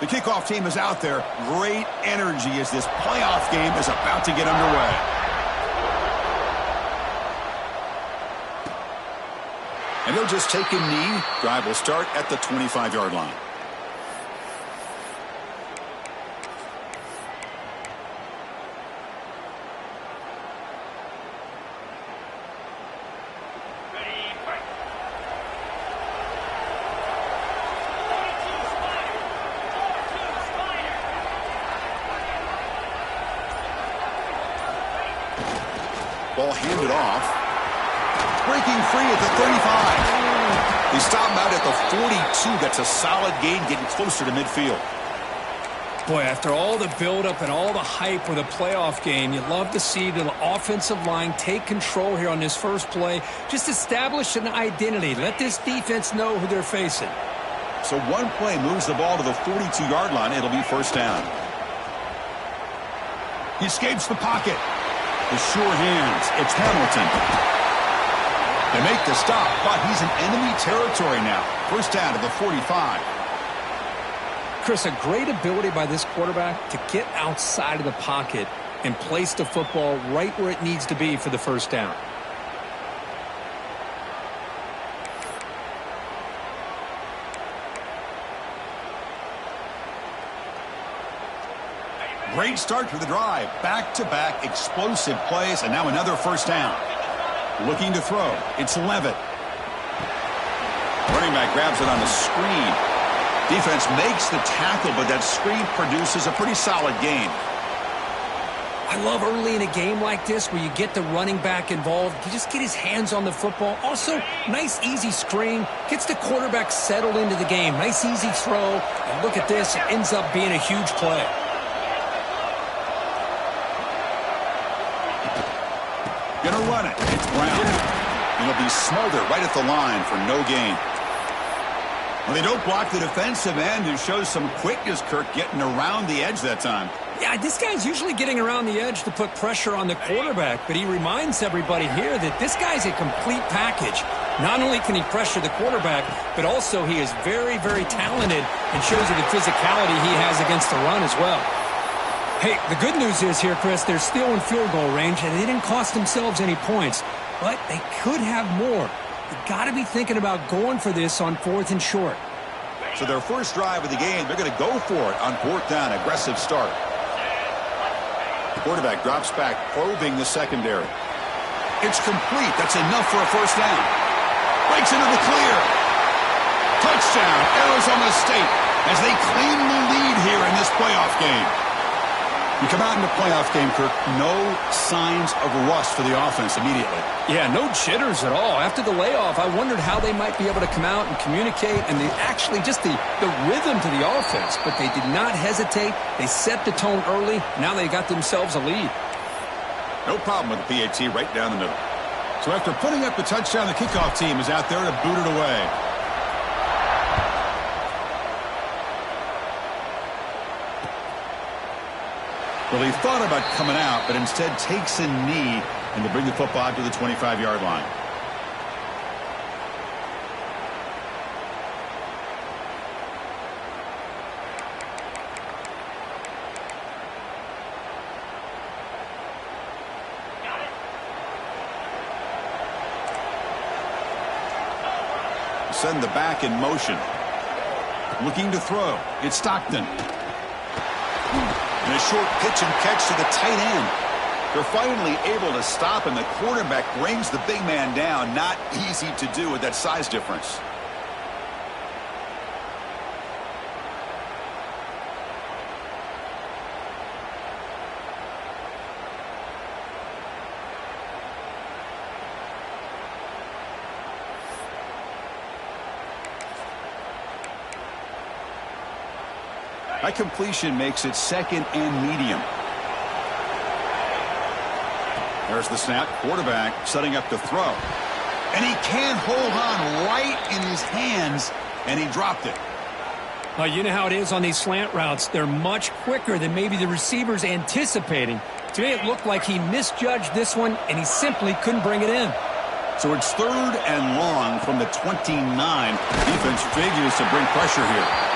The kickoff team is out there. Great energy as this playoff game is about to get underway. And they'll just take a knee. Drive will start at the 25-yard line. Ball handed off. Breaking free at the 35. They stop him out at the 42. That's a solid gain, getting closer to midfield. Boy, after all the buildup and all the hype with a playoff game, you love to see the offensive line take control here on this first play. Just establish an identity. Let this defense know who they're facing. So one play moves the ball to the 42-yard line. It'll be first down. He escapes the pocket. The sure hands. It's Hamilton. They make the stop, but he's in enemy territory now. First down to the 45. Chris, a great ability by this quarterback to get outside of the pocket and place the football right where it needs to be for the first down. Great start to the drive. Back-to-back explosive plays, and now another first down. Looking to throw. It's Levitt. Running back grabs it on the screen. Defense makes the tackle, but that screen produces a pretty solid gain. I love early in a game like this where you get the running back involved. You just get his hands on the football. Also, nice, easy screen. Gets the quarterback settled into the game. Nice, easy throw. And look at this. It ends up being a huge play. Gonna run it. It's Brown. And he'll be smothered right at the line for no gain. Well, they don't block the defensive end, who shows some quickness, Kirk, getting around the edge that time. Yeah, this guy's usually getting around the edge to put pressure on the quarterback, but he reminds everybody here that this guy's a complete package. Not only can he pressure the quarterback, but also he is very, very talented and shows you the physicality he has against the run as well. Hey, the good news is here, Chris, they're still in field goal range, and they didn't cost themselves any points, but they could have more. You got to be thinking about going for this on 4th and short. So their first drive of the game, they're going to go for it on 4th down. Aggressive start. The quarterback drops back, probing the secondary. It's complete. That's enough for a first down. Breaks into the clear. Touchdown, Arizona State, as they claim the lead here in this playoff game. You come out in the playoff game, Kirk, no signs of rust for the offense immediately. Yeah, no jitters at all. After the layoff, I wondered how they might be able to come out and communicate, and actually just the rhythm to the offense. But they did not hesitate. They set the tone early. Now they got themselves a lead. No problem with the PAT right down the middle. So after putting up the touchdown, the kickoff team is out there to boot it away. Well, he thought about coming out, but instead takes a knee and to bring the football to the 25-yard line. Send the back in motion. Looking to throw. It's Stockton. And a short pitch and catch to the tight end. They're finally able to stop him. The quarterback brings the big man down. Not easy to do with that size difference. That completion makes it second and medium. There's the snap. Quarterback setting up to throw. And he can't hold on right in his hands, and he dropped it. Well, you know how it is on these slant routes. They're much quicker than maybe the receiver's anticipating. To me, it looked like he misjudged this one, and he simply couldn't bring it in. So it's 3rd and long from the 29. Defense figures to bring pressure here.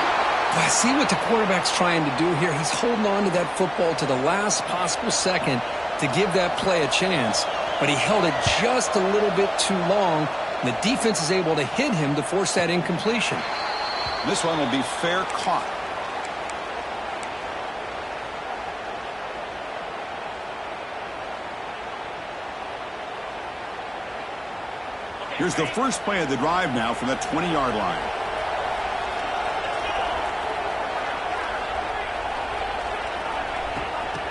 I see what the quarterback's trying to do here. He's holding on to that football to the last possible second to give that play a chance, but he held it just a little bit too long, and the defense is able to hit him to force that incompletion. This one will be fair caught. Here's the first play of the drive now from the 20-yard line.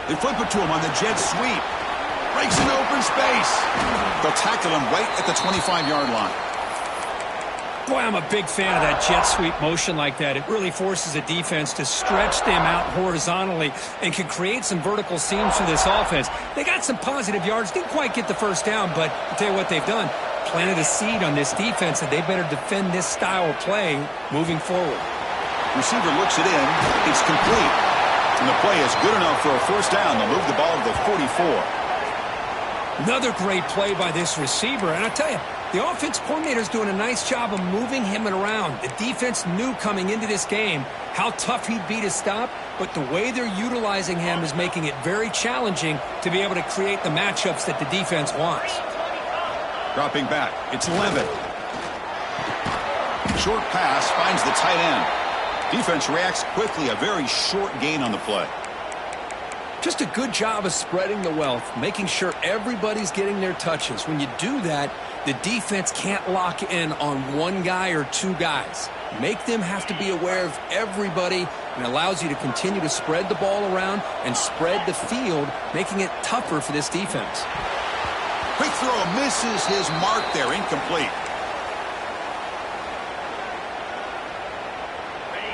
They flip it to him on the jet sweep. Breaks into open space. They'll tackle him right at the 25-yard line. Boy, I'm a big fan of that jet sweep motion like that. It really forces a defense to stretch them out horizontally and can create some vertical seams for this offense. They got some positive yards. Didn't quite get the first down, but I'll tell you what they've done. Planted a seed on this defense, and they better defend this style of play moving forward. Receiver looks it in. It's complete. And the play is good enough for a first down. They'll move the ball to the 44. Another great play by this receiver. And I tell you, the offense coordinator is doing a nice job of moving him around. The defense knew coming into this game how tough he'd be to stop, but the way they're utilizing him is making it very challenging to be able to create the matchups that the defense wants. Dropping back, it's Levitt. Short pass finds the tight end. Defense reacts quickly, a very short gain on the play. Just a good job of spreading the wealth, making sure everybody's getting their touches. When you do that, the defense can't lock in on one guy or two guys. Make them have to be aware of everybody, and allows you to continue to spread the ball around and spread the field, making it tougher for this defense. Quick throw misses his mark there, incomplete.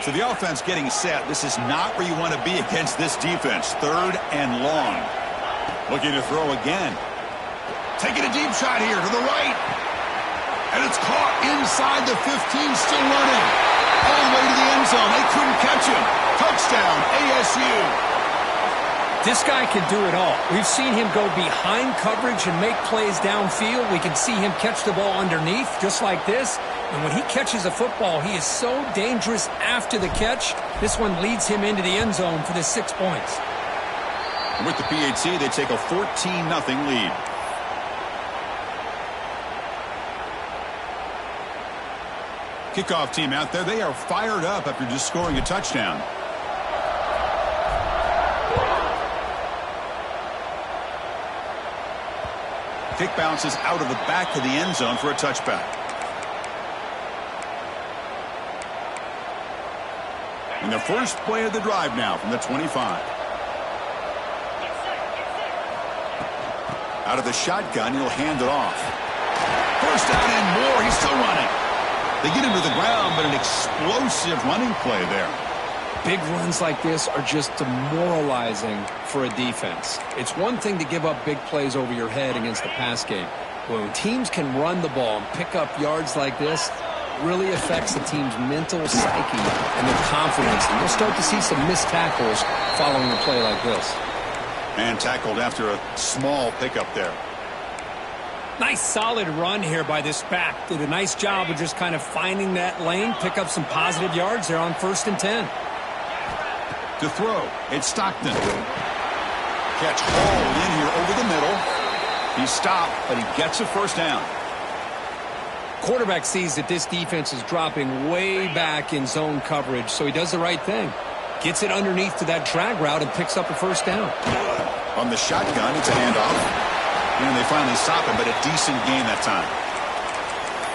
So the offense getting set. This is not where you want to be against this defense. 3rd and long. Looking to throw again. Taking a deep shot here to the right. And it's caught inside the 15, still running. All the way to the end zone. They couldn't catch him. Touchdown, ASU. This guy can do it all. We've seen him go behind coverage and make plays downfield. We can see him catch the ball underneath, just like this. And when he catches a football, he is so dangerous after the catch. This one leads him into the end zone for the 6 points. And with the PHC, they take a 14-0 lead. Kickoff team out there, they are fired up after just scoring a touchdown. Kick bounces out of the back of the end zone for a touchback. And the first play of the drive now from the 25. Out of the shotgun, he'll hand it off. First down and more. He's still running. They get him to the ground, but an explosive running play there. Big runs like this are just demoralizing for a defense. It's one thing to give up big plays over your head against the pass game. When teams can run the ball and pick up yards like this, it really affects the team's mental psyche and their confidence. And you'll start to see some missed tackles following a play like this. And tackled after a small pickup there. Nice solid run here by this back. Did a nice job of just kind of finding that lane, pick up some positive yards there on 1st and 10. To throw, it's Stockton. Catch hauled in here over the middle. He's stopped, but he gets a first down. Quarterback sees that this defense is dropping way back in zone coverage, so he does the right thing. Gets it underneath to that drag route and picks up a first down. On the shotgun, it's a handoff. And they finally stop him, but a decent gain that time.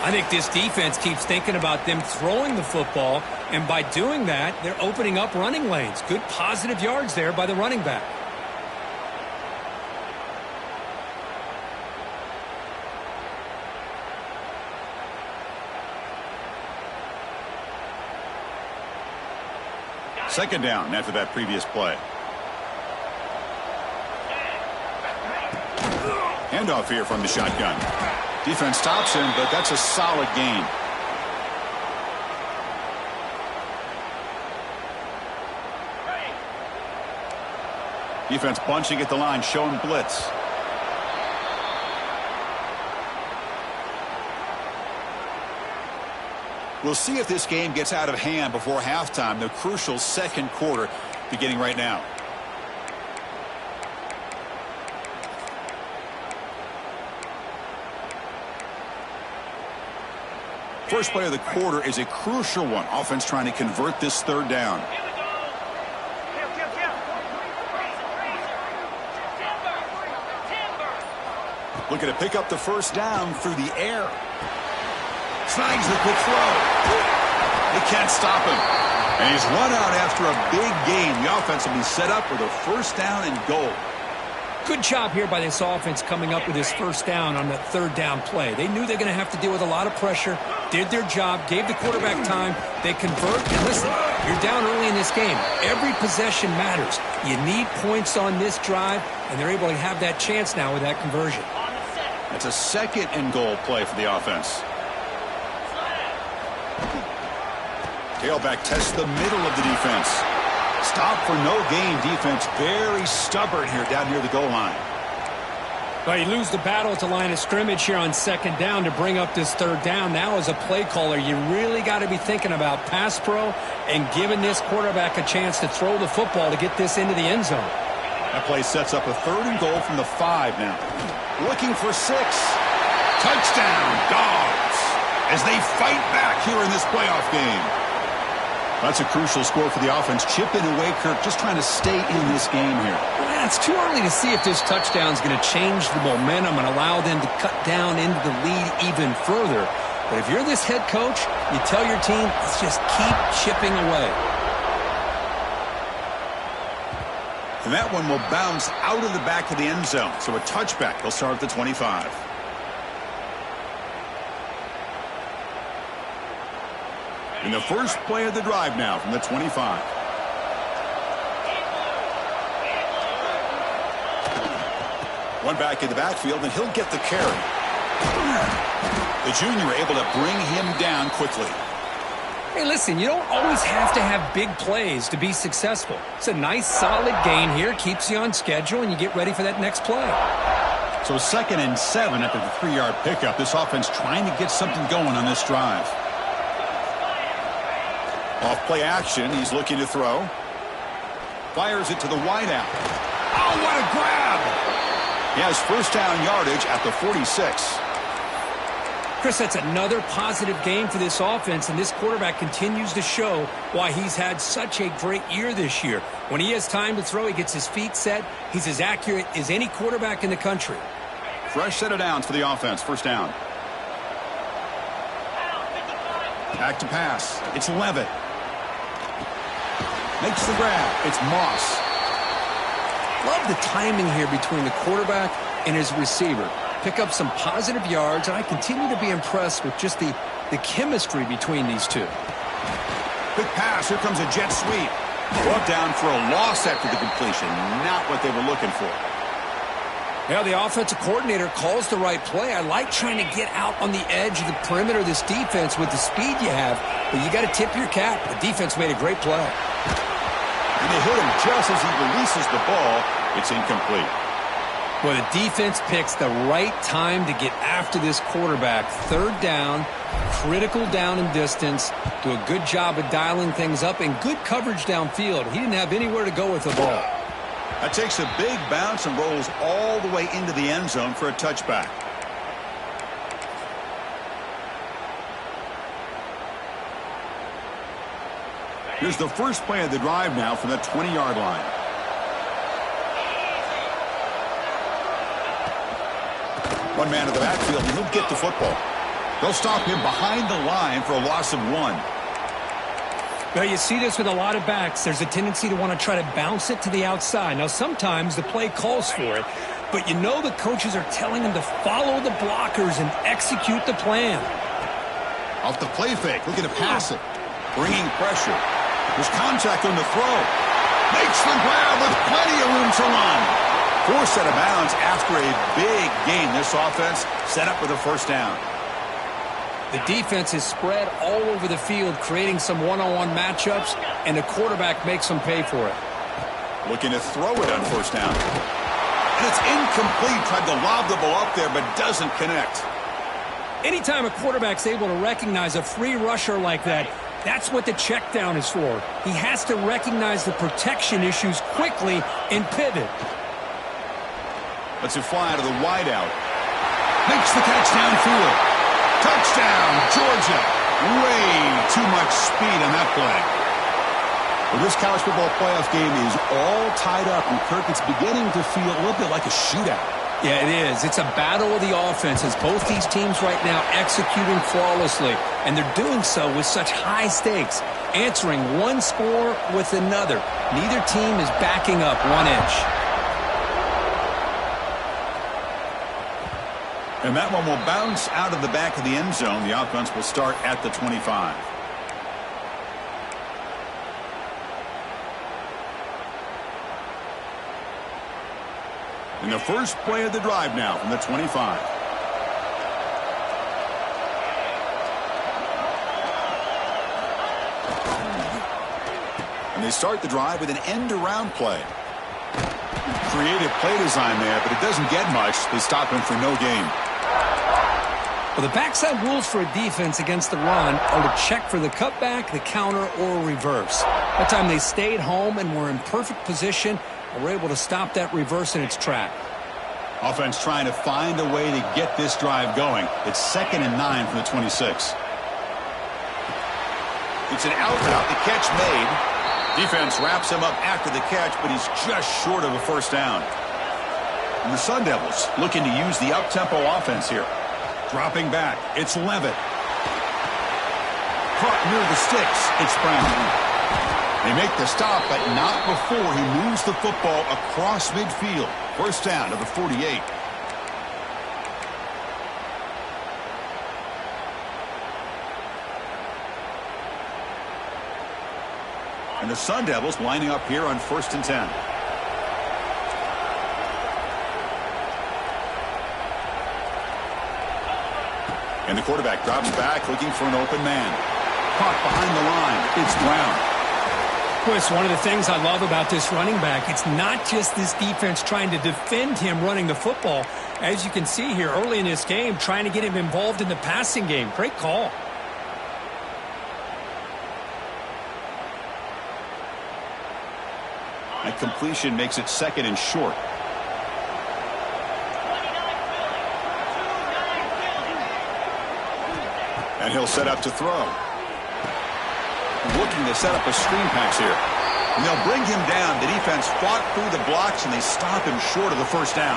I think this defense keeps thinking about them throwing the football, and by doing that, they're opening up running lanes. Good positive yards there by the running back. Second down after that previous play. Handoff here from the shotgun. Defense stops him, but that's a solid gain. Defense bunching at the line, showing blitz. We'll see if this game gets out of hand before halftime, the crucial second quarter beginning right now. First play of the quarter is a crucial one. Offense trying to convert this third down. Looking to pick up the first down through the air. Snags the quick throw. They can't stop him. And he's run out after a big gain. The offense will be set up with a first down and goal. Good job here by this offense coming up with this first down on that third down play. They knew they're going to have to deal with a lot of pressure, did their job, gave the quarterback time. They convert, and listen, you're down early in this game. Every possession matters. You need points on this drive, and they're able to have that chance now with that conversion. That's a second and goal play for the offense. Tailback tests the middle of the defense. Stop for no gain defense. Very stubborn here down near the goal line. Well, you lose the battle at the line of scrimmage here on second down to bring up this third down. Now as a play caller, you really got to be thinking about pass pro and giving this quarterback a chance to throw the football to get this into the end zone. That play sets up a third and goal from the 5 now. Looking for 6. Touchdown, Dogs, as they fight back here in this playoff game. That's a crucial score for the offense. Chipping away, Kirk, just trying to stay in this game here. Well, it's too early to see if this touchdown is going to change the momentum and allow them to cut down into the lead even further. But if you're this head coach, you tell your team, let's just keep chipping away. And that one will bounce out of the back of the end zone. So a touchback. They'll start at the 25. In the first play of the drive now from the 25. One back in the backfield, and he'll get the carry. The junior able to bring him down quickly. Hey, listen, you don't always have to have big plays to be successful. It's a nice, solid gain here. Keeps you on schedule, and you get ready for that next play. So 2nd and 7 after the 3-yard pickup. This offense trying to get something going on this drive. Off play action. He's looking to throw. Fires it to the wideout. Oh, what a grab! He has first down yardage at the 46. Chris, that's another positive game for this offense, and this quarterback continues to show why he's had such a great year this year. When he has time to throw, he gets his feet set. He's as accurate as any quarterback in the country. Fresh set of downs for the offense. First down. Back to pass. It's Levitt. Makes the grab. It's Moss. Love the timing here between the quarterback and his receiver. Pick up some positive yards, and I continue to be impressed with just the chemistry between these two. Quick pass. Here comes a jet sweep. Brought down for a loss after the completion. Not what they were looking for. Yeah, the offensive coordinator calls the right play. I like trying to get out on the edge of the perimeter of this defense with the speed you have, but you got to tip your cap. The defense made a great play. And they hit him just as he releases the ball. It's incomplete. Well, the defense picks the right time to get after this quarterback. Third down, critical down and distance. Do a good job of dialing things up and good coverage downfield. He didn't have anywhere to go with the ball. That takes a big bounce and rolls all the way into the end zone for a touchback. Here's the first play of the drive now from the 20-yard line. One man in the backfield, and he'll get the football. They'll stop him behind the line for a loss of 1. Well, you see this with a lot of backs. There's a tendency to want to try to bounce it to the outside. Now, sometimes the play calls for it, but you know the coaches are telling them to follow the blockers and execute the plan. Off the play fake, looking to pass it. Bringing pressure. There's contact on the throw. Makes the grab with plenty of room to run. Forced out of bounds after a big gain. This offense set up with a first down. The defense is spread all over the field, creating some one-on-one matchups, and the quarterback makes them pay for it. Looking to throw it on first down. And it's incomplete. Tried to lob the ball up there, but doesn't connect. Anytime a quarterback's able to recognize a free rusher like that, that's what the check down is for. He has to recognize the protection issues quickly and pivot. Lets it fly to the wideout. Makes the catch downfield. Touchdown, Georgia. Way too much speed on that play. Well, this college football playoff game is all tied up, and Kirk, it's beginning to feel a little bit like a shootout. Yeah, it is. It's a battle of the offenses. Both these teams right now executing flawlessly, and they're doing so with such high stakes, answering one score with another. Neither team is backing up 1 inch. And that one will bounce out of the back of the end zone. The offense will start at the 25. In the first play of the drive now from the 25. And they start the drive with an end-around play. Creative play design there, but it doesn't get much. They stop him for no gain. Well, the backside rules for a defense against the run are to check for the cutback, the counter, or reverse. That time they stayed home and were in perfect position and were able to stop that reverse in its track. Offense trying to find a way to get this drive going. It's 2nd and 9 from the 26. It's an out route. The catch made. Defense wraps him up after the catch, but he's just short of a first down. And the Sun Devils looking to use the up-tempo offense here. Dropping back, it's Levitt. Caught near the sticks, it's Brown. They make the stop, but not before he moves the football across midfield. First down to the 48. And the Sun Devils lining up here on 1st and 10. And the quarterback drops back looking for an open man. Caught behind the line. It's Brown. Chris, one of the things I love about this running back, it's not just this defense trying to defend him running the football. As you can see here early in this game, trying to get him involved in the passing game. Great call. That completion makes it 2nd and short. And he'll set up to throw. Looking to set up a screen pass here. And they'll bring him down. The defense fought through the blocks, and they stop him short of the first down.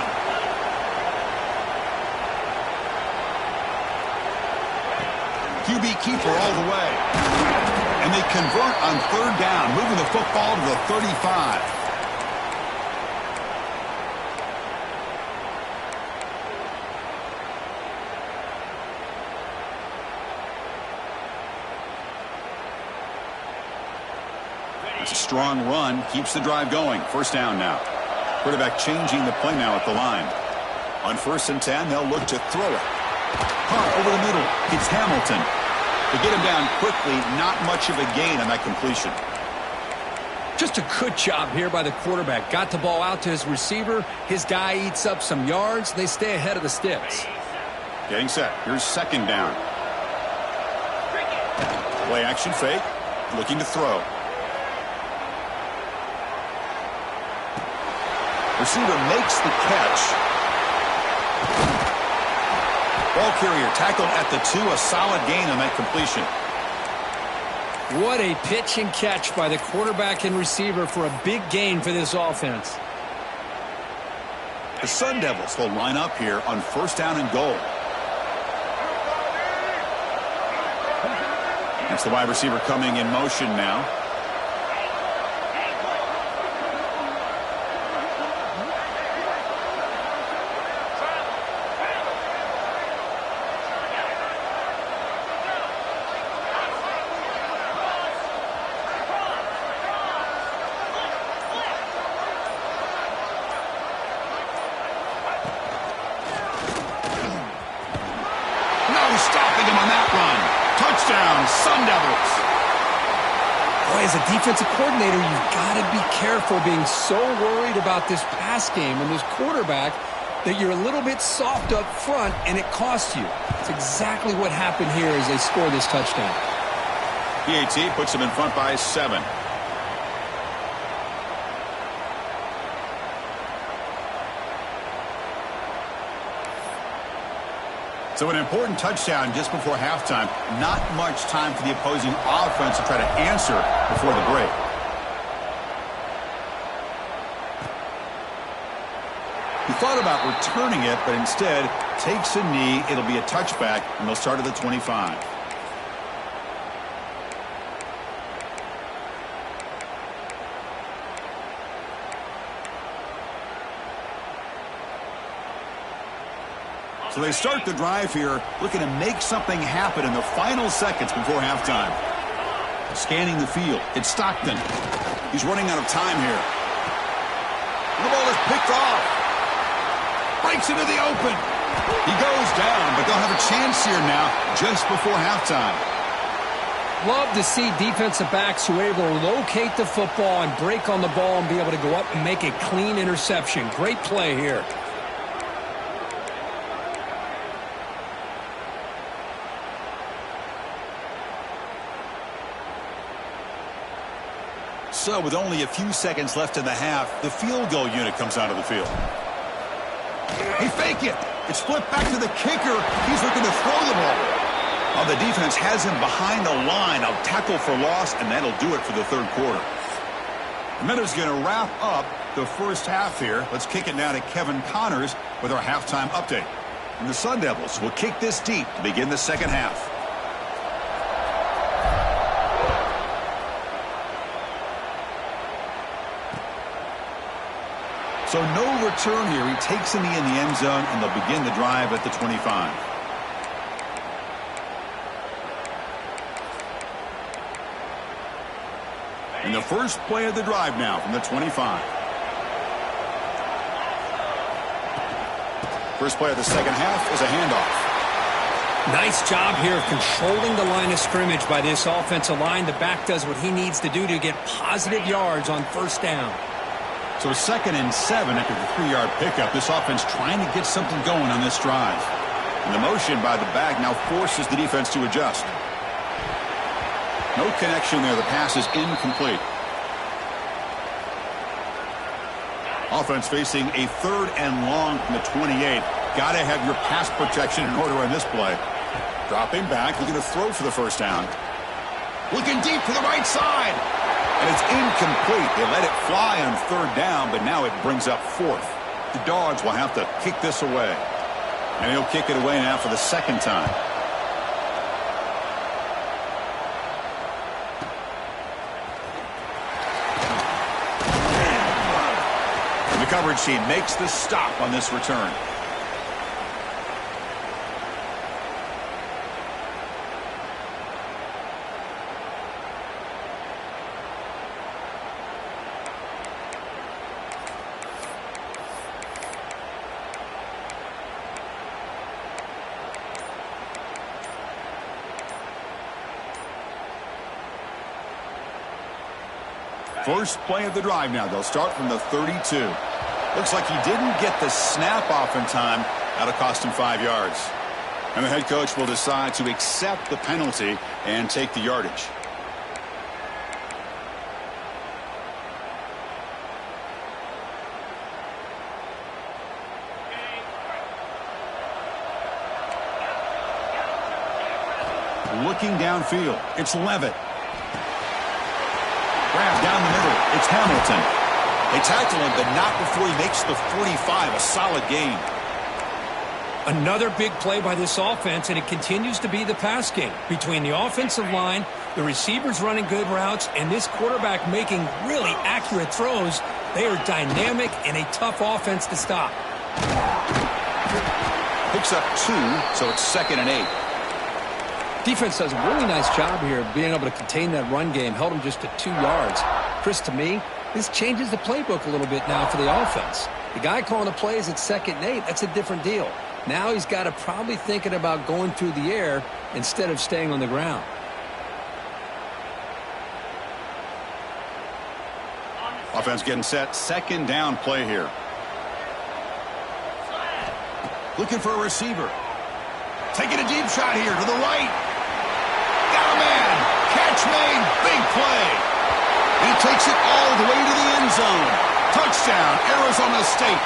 QB keeper all the way. And they convert on 3rd down, moving the football to the 35. It's a strong run, keeps the drive going. First down now. Quarterback changing the play now at the line. On 1st and 10, they'll look to throw it. Caught over the middle. It's Hamilton. To get him down quickly, not much of a gain on that completion. Just a good job here by the quarterback. Got the ball out to his receiver. His guy eats up some yards. They stay ahead of the sticks. Getting set. Here's 2nd down. Play action fake. Looking to throw. Receiver makes the catch. Ball carrier tackled at the 2. A solid gain on that completion. What a pitch and catch by the quarterback and receiver for a big gain for this offense. The Sun Devils will line up here on 1st down and goal. That's the wide receiver coming in motion now. Stopping him on that run. Touchdown, Sun Devils. Boy, as a defensive coordinator, you've got to be careful being so worried about this pass game when this quarterback that you're a little bit soft up front, and it costs you. It's exactly what happened here as they score this touchdown. PAT puts them in front by 7. So an important touchdown just before halftime. Not much time for the opposing offense to try to answer before the break. He thought about returning it, but instead takes a knee. It'll be a touchback, and they'll start at the 25. So they start the drive here, looking to make something happen in the final seconds before halftime. Scanning the field, it's Stockton. He's running out of time here. The ball is picked off. Breaks into the open. He goes down, but they'll have a chance here now just before halftime. Love to see defensive backs who are able to locate the football and break on the ball and be able to go up and make a clean interception. Great play here. So with only a few seconds left in the half, the field goal unit comes out of the field. He fake it. It's flipped back to the kicker. He's looking to throw the ball. The defense has him behind the line. A tackle for loss, and that'll do it for the third quarter. And that is going to wrap up the first half here. Let's kick it now to Kevin Connors with our halftime update. And the Sun Devils will kick this deep to begin the second half. So no return here. He takes a knee in the end zone, and they'll begin the drive at the 25. And the first play of the drive now from the 25. First play of the second half is a handoff. Nice job here of controlling the line of scrimmage by this offensive line. The back does what he needs to do to get positive yards on first down. So 2nd and 7 after the 3-yard pickup. This offense trying to get something going on this drive. And the motion by the back now forces the defense to adjust. No connection there. The pass is incomplete. Offense facing a 3rd and long from the 28. Got to have your pass protection in order on this play. Dropping back, looking to throw for the first down. Looking deep to the right side. And it's incomplete. They let it fly on 3rd down, but now it brings up 4th. The Dogs will have to kick this away. And he'll kick it away now for the second time. And the coverage team makes the stop on this return. First play of the drive now. They'll start from the 32. Looks like he didn't get the snap off in time. That'll cost him 5 yards. And the head coach will decide to accept the penalty and take the yardage. Looking downfield, it's Levitt. Grab down the middle, it's Hamilton. They tackle him, but not before he makes the 45, a solid gain. Another big play by this offense, and it continues to be the pass game. Between the offensive line, the receivers running good routes, and this quarterback making really accurate throws, they are dynamic and a tough offense to stop. Picks up 2, so it's 2nd and 8. Defense does a really nice job here of being able to contain that run game. Held him just to 2 yards. Chris, to me, this changes the playbook a little bit now for the offense. The guy calling the plays at 2nd and 8, that's a different deal. Now he's got to probably thinking about going through the air instead of staying on the ground. Offense getting set. 2nd down play here. Looking for a receiver. Taking a deep shot here to the right. Got a man. Catch made. Big play. And he takes it all the way to the end zone. Touchdown, Arizona State.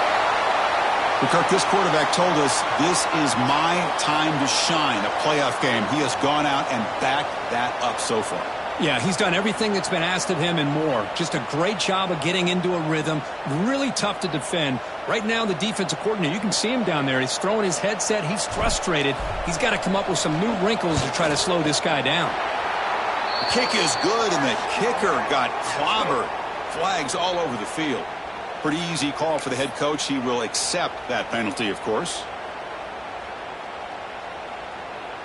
Well, Kirk, this quarterback told us this is my time to shine, a playoff game. He has gone out and backed that up so far. Yeah, he's done everything that's been asked of him and more. Just a great job of getting into a rhythm. Really tough to defend. Right now, the defensive coordinator, you can see him down there. He's throwing his headset. He's frustrated. He's got to come up with some new wrinkles to try to slow this guy down. The kick is good, and the kicker got clobbered. Flags all over the field. Pretty easy call for the head coach. He will accept that penalty, of course.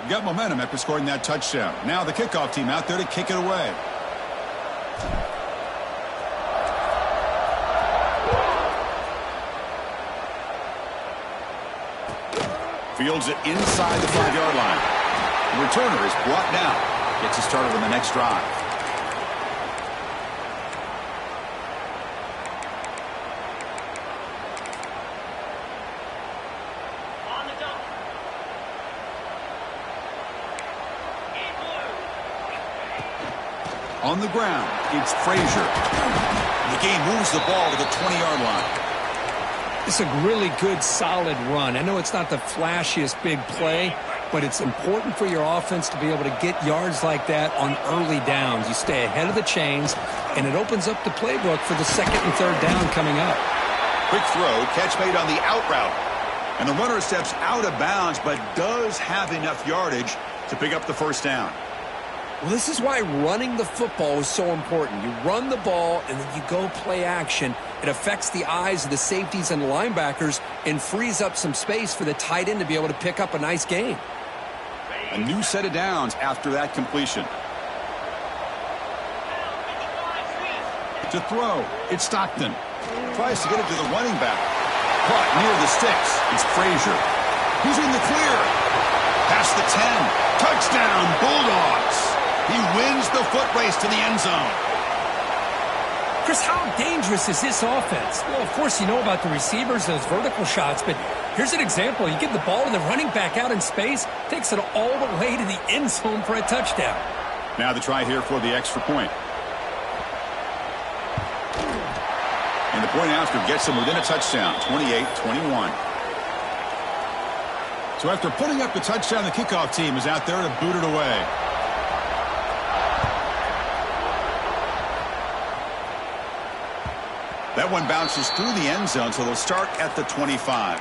Got momentum after scoring that touchdown. Now the kickoff team out there to kick it away. Fields it inside the 5-yard line. The returner is brought down. Gets us started on the next drive. On the ground, it's Frazier. The game moves the ball to the 20-yard line. It's a really good, solid run. I know it's not the flashiest big play, but it's important for your offense to be able to get yards like that on early downs. You stay ahead of the chains, and it opens up the playbook for the second and third down coming up. Quick throw, catch made on the out route. And the runner steps out of bounds, but does have enough yardage to pick up the first down. Well, this is why running the football is so important. You run the ball, and then you go play action. It affects the eyes of the safeties and the linebackers and frees up some space for the tight end to be able to pick up a nice gain. A new set of downs after that completion. To throw, it's Stockton. Tries to get it to the running back. Caught near the sticks. It's Frazier. He's in the clear. Past the 10. Touchdown, Bulldogs. He wins the foot race to the end zone. Chris, how dangerous is this offense? Well, of course, you know about the receivers, those vertical shots, but here's an example. You give the ball to the running back out in space, takes it all the way to the end zone for a touchdown. Now the try here for the extra point. And the point after gets him within a touchdown, 28-21. So after putting up the touchdown, the kickoff team is out there to boot it away. That one bounces through the end zone, so they'll start at the 25.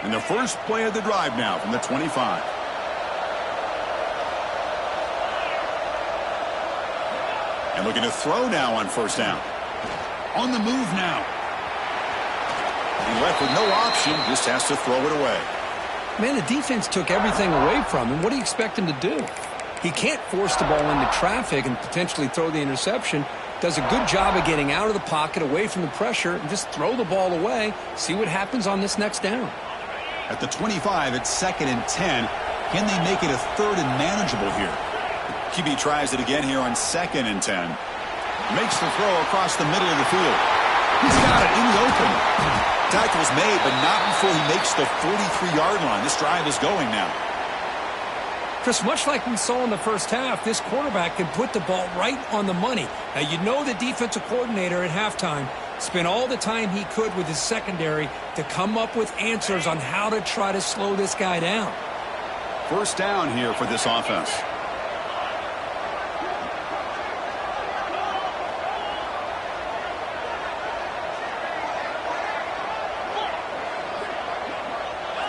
And the first play of the drive now from the 25. And looking to throw now on first down. On the move now. He left with no option, just has to throw it away. Man, the defense took everything away from him. What do you expect him to do? He can't force the ball into traffic and potentially throw the interception. Does a good job of getting out of the pocket, away from the pressure, and just throw the ball away. See what happens on this next down. At the 25, it's 2nd and 10. Can they make it a 3rd and manageable here? QB tries it again here on 2nd and 10. Makes the throw across the middle of the field. He's got it in the open. Tackle's made, but not before he makes the 43-yard line. This drive is going now. Chris, much like we saw in the first half, this quarterback can put the ball right on the money. Now, you know the defensive coordinator at halftime spent all the time he could with his secondary to come up with answers on how to try to slow this guy down. First down here for this offense.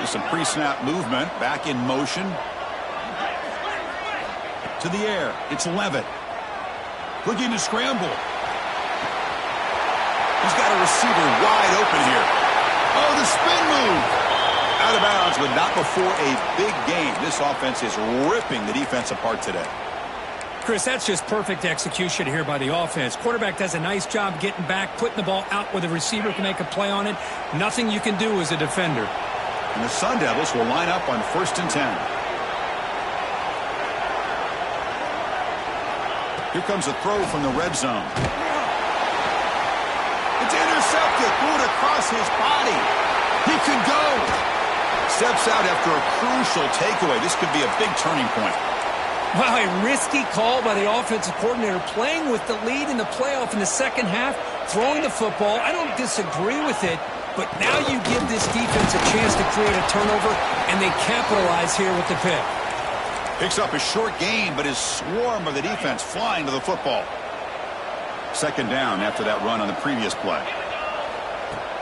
Some pre-snap movement, back in motion. To the air, it's Levitt. Looking to scramble. He's got a receiver wide open here. Oh, the spin move. Out of bounds, but not before a big game. This offense is ripping the defense apart today. Chris, that's just perfect execution here by the offense. Quarterback does a nice job getting back, putting the ball out where the receiver can make a play on it. Nothing you can do as a defender. And the Sun Devils will line up on 1st and 10. Here comes a throw from the red zone. It's intercepted. Threw it across his body. He can go. Steps out after a crucial takeaway. This could be a big turning point. Wow, a risky call by the offensive coordinator, playing with the lead in the playoff in the second half, throwing the football. I don't disagree with it, but now you give this defense a chance to create a turnover, and they capitalize here with the pick. Picks up a short gain, but his swarm of the defense flying to the football. Second down after that run on the previous play.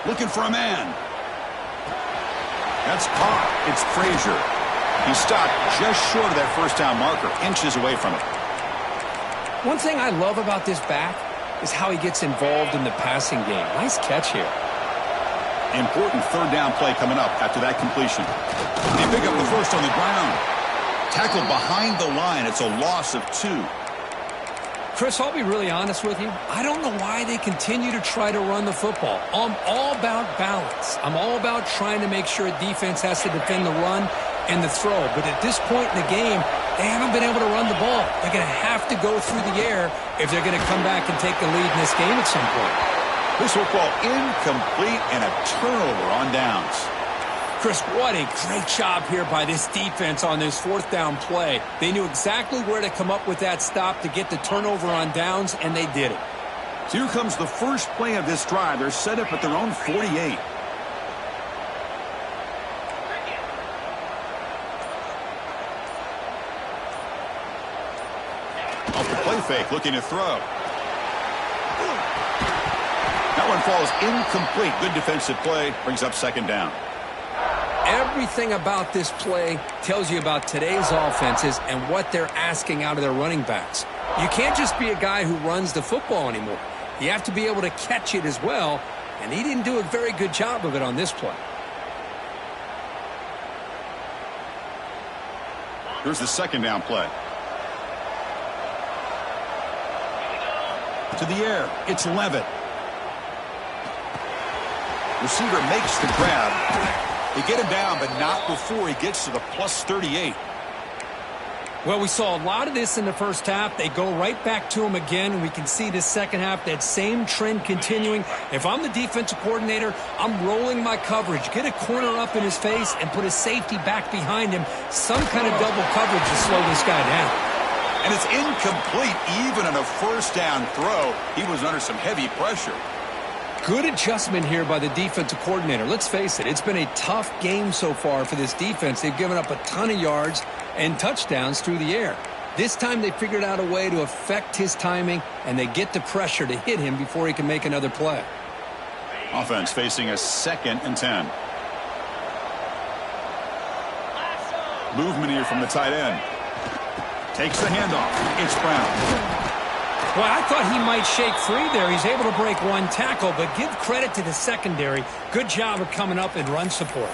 Looking for a man. That's caught. It's Frazier. He stopped just short of that first down marker, inches away from it. One thing I love about this back is how he gets involved in the passing game. Nice catch here. Important third down play coming up after that completion. They pick up the first on the ground. Tackled behind the line. It's a loss of 2. Chris, I'll be really honest with you. I don't know why they continue to try to run the football. I'm all about balance. I'm all about trying to make sure a defense has to defend the run and the throw. But at this point in the game, they haven't been able to run the ball. They're going to have to go through the air if they're going to come back and take the lead in this game at some point. This football incomplete and a turnover on downs. Chris, what a great job here by this defense on this fourth down play. They knew exactly where to come up with that stop to get the turnover on downs, and they did it. So here comes the first play of this drive. They're set up at their own 48. Off the play fake, looking to throw. That one falls incomplete. Good defensive play. Brings up second down. Everything about this play tells you about today's offenses and what they're asking out of their running backs. You can't just be a guy who runs the football anymore. You have to be able to catch it as well, and he didn't do a very good job of it on this play. Here's the second down play. To the air. It's Levitt. Receiver makes the grab. They get him down, but not before he gets to the plus 38. Well, we saw a lot of this in the first half. They go right back to him again, and we can see the second half, that same trend continuing. If I'm the defensive coordinator, I'm rolling my coverage. Get a corner up in his face and put a safety back behind him. Some kind of double coverage to slow this guy down. And it's incomplete. Even on a first down throw, he was under some heavy pressure. Good adjustment here by the defensive coordinator. Let's face it, it's been a tough game so far for this defense. They've given up a ton of yards and touchdowns through the air. This time they figured out a way to affect his timing, and they get the pressure to hit him before he can make another play. Offense facing a 2nd and 10. Movement here from the tight end. Takes the handoff. It's Brown. Well, I thought he might shake free there. He's able to break one tackle, but give credit to the secondary. Good job of coming up in run support.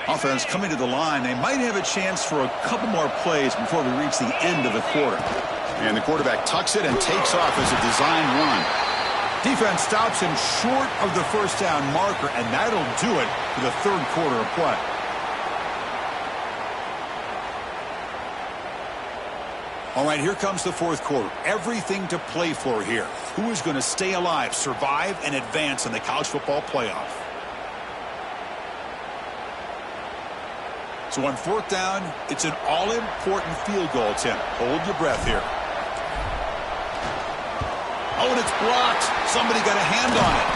Offense coming to the line. They might have a chance for a couple more plays before we reach the end of the quarter. And the quarterback tucks it and takes off as a design run. Defense stops him short of the first down marker, and that'll do it for the third quarter of play. All right, here comes the fourth quarter. Everything to play for here. Who is going to stay alive, survive, and advance in the college football playoff? So on fourth down, it's an all-important field goal attempt. Hold your breath here. Oh, and it's blocked. Somebody got a hand on it.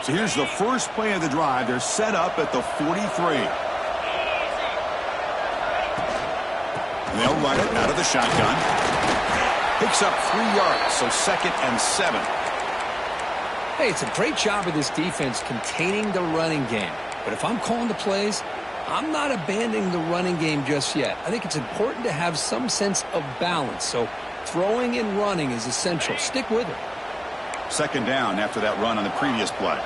So here's the first play of the drive. They're set up at the 43. And they'll run it out of the shotgun. Picks up 3 yards, so 2nd and 7. Hey, it's a great job of this defense containing the running game. But if I'm calling the plays, I'm not abandoning the running game just yet. I think it's important to have some sense of balance. So throwing and running is essential. Stick with it. Second down after that run on the previous play.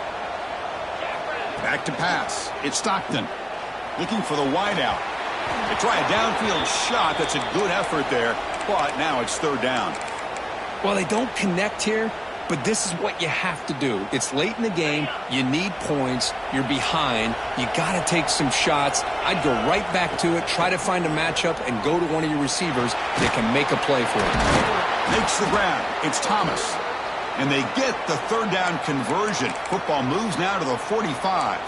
Back to pass. It's Stockton. Looking for the wideout. They try a downfield shot. That's a good effort there, but now it's third down. Well, they don't connect here, but this is what you have to do. It's late in the game. You need points. You're behind. You got to take some shots. I'd go right back to it, try to find a matchup, and go to one of your receivers that can make a play for it. Makes the grab. It's Thomas. And they get the third down conversion. Football moves now to the 45.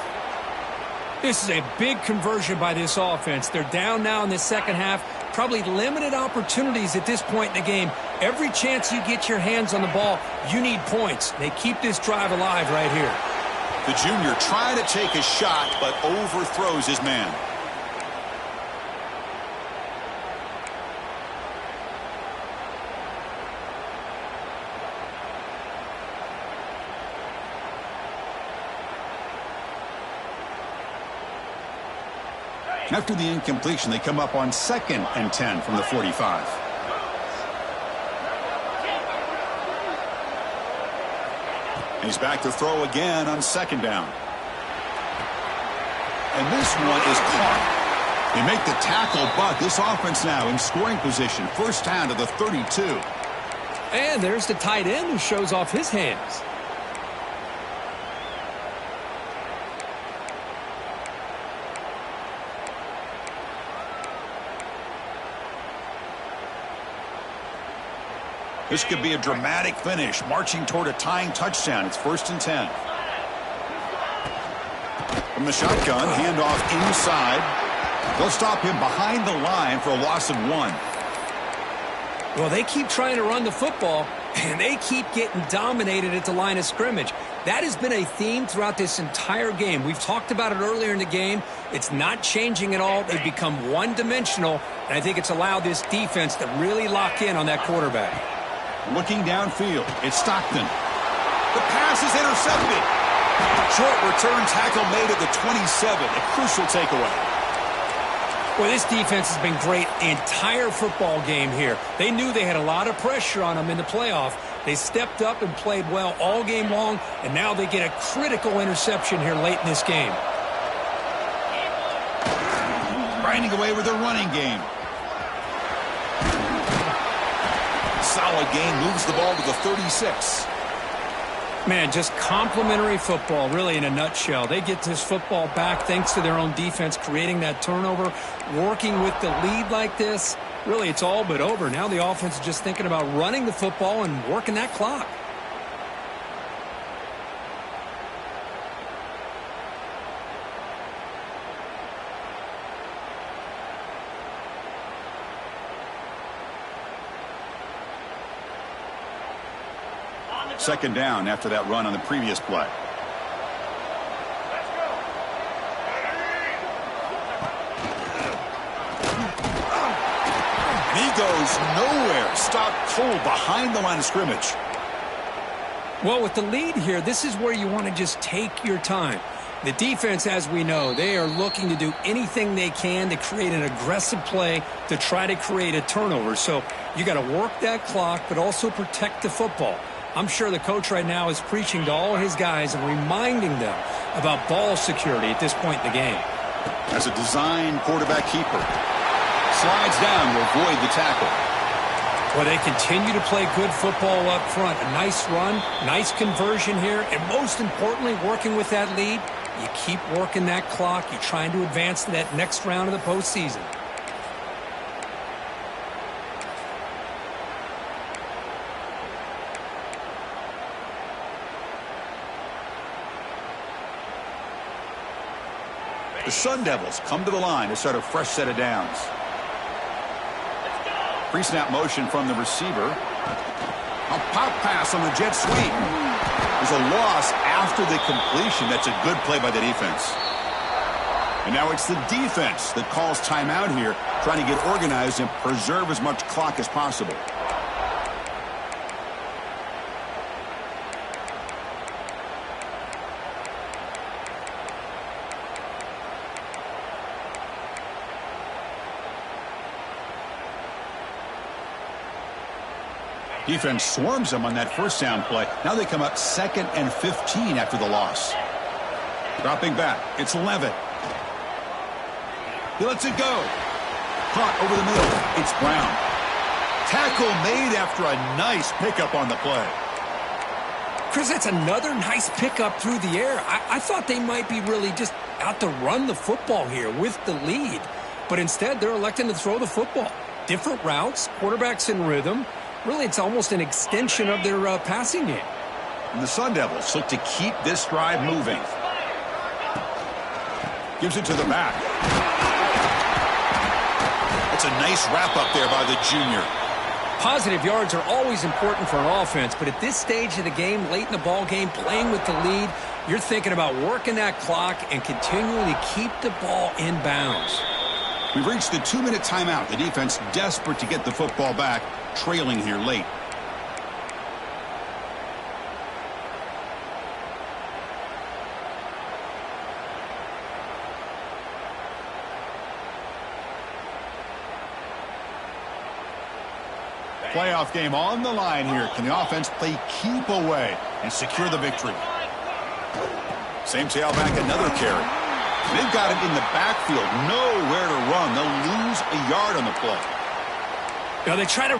This is a big conversion by this offense. They're down now in the second half. Probably limited opportunities at this point in the game. Every chance you get your hands on the ball, you need points. They keep this drive alive right here. The junior trying to take a shot, but overthrows his man. After the incompletion, they come up on 2nd and 10 from the 45. He's back to throw again on 2nd down. And this one is caught. They make the tackle, but this offense now in scoring position. First down to the 32. And there's the tight end who shows off his hands. This could be a dramatic finish, marching toward a tying touchdown. It's 1st and 10. From the shotgun, handoff inside. They'll stop him behind the line for a loss of 1. Well, they keep trying to run the football, and they keep getting dominated at the line of scrimmage. That has been a theme throughout this entire game. We've talked about it earlier in the game. It's not changing at all. They've become one-dimensional, and I think it's allowed this defense to really lock in on that quarterback. Looking downfield, it's Stockton. The pass is intercepted. Short return tackle made at the 27. A crucial takeaway. Well, this defense has been great the entire football game here. They knew they had a lot of pressure on them in the playoff. They stepped up and played well all game long, and now they get a critical interception here late in this game. Grinding away with their running game. Solid game, moves the ball to the 36. Man, just complimentary football, really, in a nutshell. They get this football back thanks to their own defense, creating that turnover, working with the lead like this. Really, it's all but over. Now the offense is just thinking about running the football and working that clock. Second down after that run on the previous play. And he goes nowhere. Stopped cold behind the line of scrimmage. Well, with the lead here, this is where you want to just take your time. The defense, as we know, they are looking to do anything they can to create an aggressive play to try to create a turnover. So you got to work that clock, but also protect the football. I'm sure the coach right now is preaching to all his guys and reminding them about ball security at this point in the game. As a design quarterback keeper. Slides down to avoid the tackle. Well, they continue to play good football up front. A nice run, nice conversion here, and most importantly, working with that lead, you keep working that clock. You're trying to advance to that next round of the postseason. The Sun Devils come to the line to start a fresh set of downs. Pre-snap motion from the receiver. A pop pass on the jet sweep. There's a loss after the completion. That's a good play by the defense. And now it's the defense that calls timeout here, trying to get organized and preserve as much clock as possible. Defense swarms them on that first down play. Now they come up 2nd and 15 after the loss. Dropping back, it's Levitt. He lets it go. Caught over the middle. It's Brown. Tackle made after a nice pickup on the play. Chris, that's another nice pickup through the air. I thought they might be really just out to run the football here with the lead. But instead, they're electing to throw the football. Different routes, quarterbacks in rhythm. Really, it's almost an extension of their passing game. And the Sun Devils look to keep this drive moving. Gives it to the back. That's a nice wrap up there by the junior. Positive yards are always important for an offense, but at this stage of the game, late in the ball game, playing with the lead, you're thinking about working that clock and continuing to keep the ball in bounds. We've reached the 2-minute timeout. The defense desperate to get the football back, trailing here late. Playoff game on the line here. Can the offense play keep away and secure the victory? Same tailback, another carry. They've got it in the backfield. Nowhere to run. They'll lose a yard on the play. Now they try to...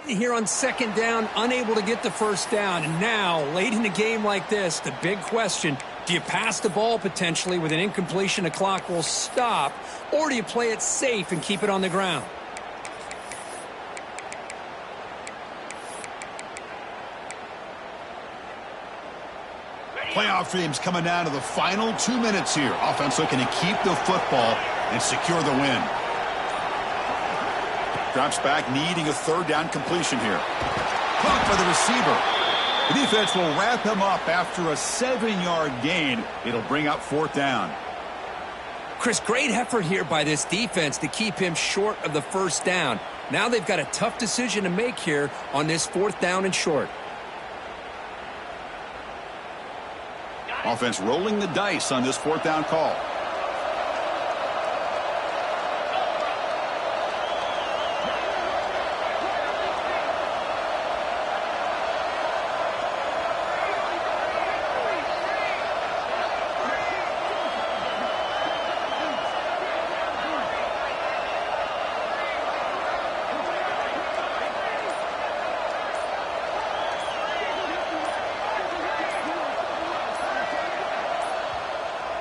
here on second down, unable to get the first down. And now, late in a game like this, the big question, do you pass the ball potentially with an incompletion? The clock will stop, or do you play it safe and keep it on the ground? Playoff dreams coming down to the final 2 minutes here. Offense looking to keep the football and secure the win. Drops back, needing a third down completion here. Caught by the receiver. The defense will wrap him up after a 7-yard gain. It'll bring up fourth down. Chris, great effort here by this defense to keep him short of the first down. Now they've got a tough decision to make here on this fourth down and short. Offense rolling the dice on this fourth down call.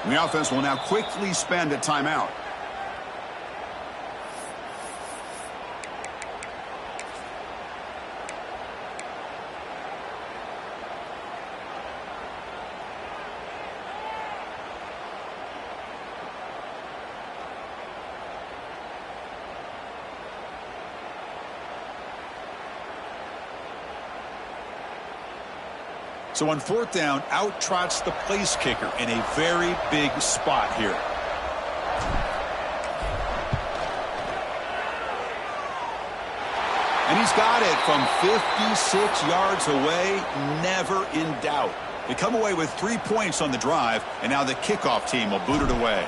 The offense will now quickly spend a timeout. So on fourth down, out trots the place kicker in a very big spot here. And he's got it from 56 yards away, never in doubt. They come away with 3 points on the drive, and now the kickoff team will boot it away.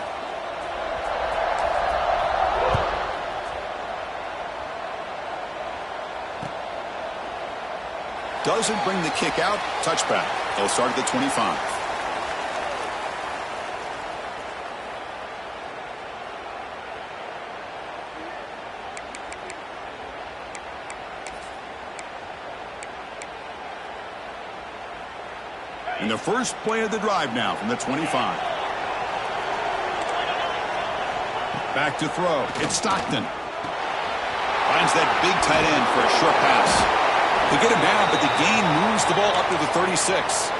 Doesn't bring the kick out. Touchback. They'll start at the 25. And the first play of the drive now from the 25. Back to throw. It's Stockton. Finds that big tight end for a short pass. They get him down, but the gain moves the ball up to the 36.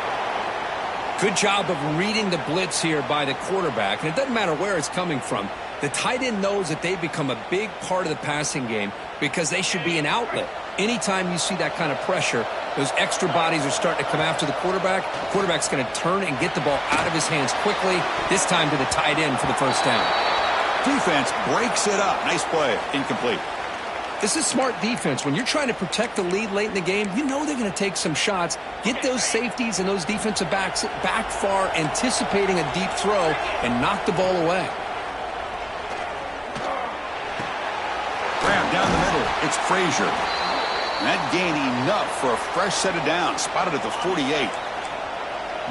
Good job of reading the blitz here by the quarterback. And it doesn't matter where it's coming from. The tight end knows that they've become a big part of the passing game because they should be an outlet. Anytime you see that kind of pressure, those extra bodies are starting to come after the quarterback. The quarterback's going to turn and get the ball out of his hands quickly, this time to the tight end for the first down. Defense breaks it up. Nice play. Incomplete. This is smart defense. When you're trying to protect the lead late in the game, you know they're going to take some shots, get those safeties and those defensive backs back far, anticipating a deep throw, and knock the ball away. Grab down the middle. It's Frazier. And that gained enough for a fresh set of downs. Spotted at the 48.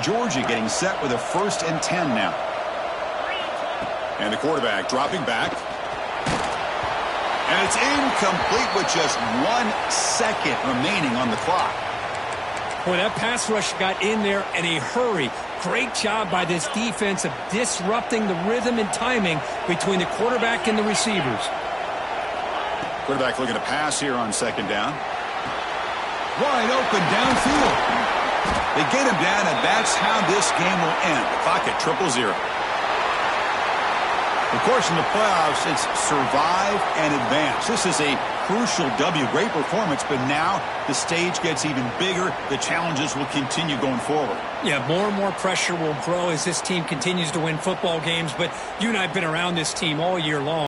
Georgia getting set with a 1st and 10 now. And the quarterback dropping back. And it's incomplete with just 1 second remaining on the clock. Boy, that pass rush got in there in a hurry. Great job by this defense of disrupting the rhythm and timing between the quarterback and the receivers. Quarterback looking to pass here on 2nd down. Wide open downfield. They get him down, and that's how this game will end. The clock at 0-0. Of course, in the playoffs, it's survive and advance. This is a crucial W. Great performance, but now the stage gets even bigger. The challenges will continue going forward. Yeah, more and more pressure will grow as this team continues to win football games, but you and I have been around this team all year long.